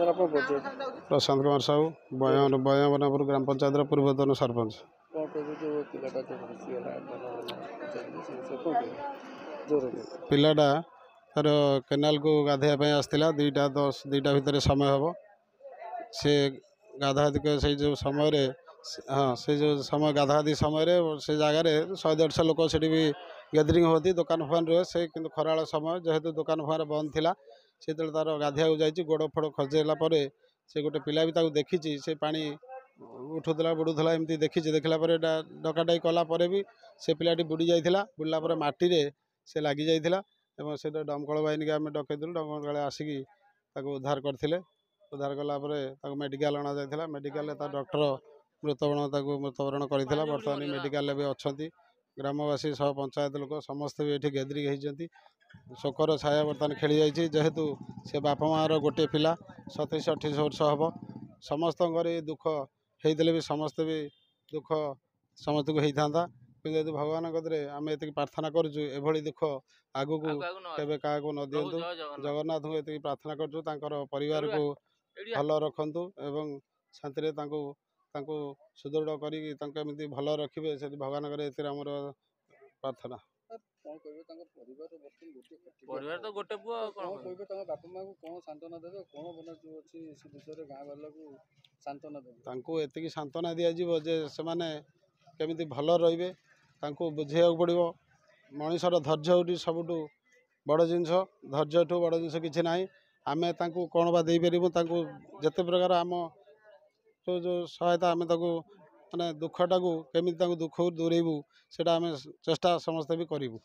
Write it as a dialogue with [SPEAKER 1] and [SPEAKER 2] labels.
[SPEAKER 1] Sir आप परिचय
[SPEAKER 2] प्रशांत कुमार साहू बयाबनापुर ग्राम पंचायत पूर्वतन सरपंच।
[SPEAKER 1] कौन कहते जो पिलाटा जो भासीगला जोर
[SPEAKER 2] पिलाटा तार केनाल को गाधोया आसला 2:10 2टा भितर समय हम से गाधादी से जो समय हाँ से जो समय गाधादी समय से जगार 100-150 लोक से भी गैदरिंग होती दुकान फुकान रुहे से कि खरा समय जेहेतु दुकान फुकान बंद थी से तार गाधिया जाइए गोड़ फोड़ खजेला से गोटे पिला भी देखी से पानी उठूला बुड़ूला एमती देखी देखला डकाडाई कलापर भी से पिलाटी बुड़ी जाइला बुड़ला माटी से लगी जाइला से दमकल बाहिनी की आम डकईलु दमकल आसिकी उद्धार करते उद्धार कलापर मेडिकल अणा जाइला मेडिकल डॉक्टर मृतवरण करता बर्तमान मेडिकल भी अच्छा ग्रामवासी सह पंचायत लोक समस्ते भी ये गैदरिंग होती शोकर छाया बर्तमान खेली जाइए जेहेतु से बापा माँ गोटे पिला 27-28 वर्ष हम समस्त दुख होते भी समस्ते भी दुख समस्त को होता कि भगवान कदे आम ये प्रार्थना करुँ एभली दुख आगू केवे क्या न दिंतु जगन्नाथ को ये प्रार्थना करूँ परिवार को भल रखु एवं शांति सुदृढ़ करमी भल रखिए से भगवान आमर प्रार्थना।
[SPEAKER 1] कौन कहते परिवार तो गोटे पुआ कौन कहते बापा माँ को कौन सांत्वना देवे कौन बना जो अच्छी से विषय गाँव वाला को सांत्वना देवे
[SPEAKER 2] एति सांत्वना दिज्वे से केमी भल रे बुझे पड़ो मनीषर धैर्य हो सबुठ बड़ जिनस धैर्य ठू बड़ जिनस कि ना आम कौन बा पारू जिते प्रकार आम जो सहायता आम माने दुखटा को केमी दुख दूरेबू से चेष्टा समस्ते भी करूँ।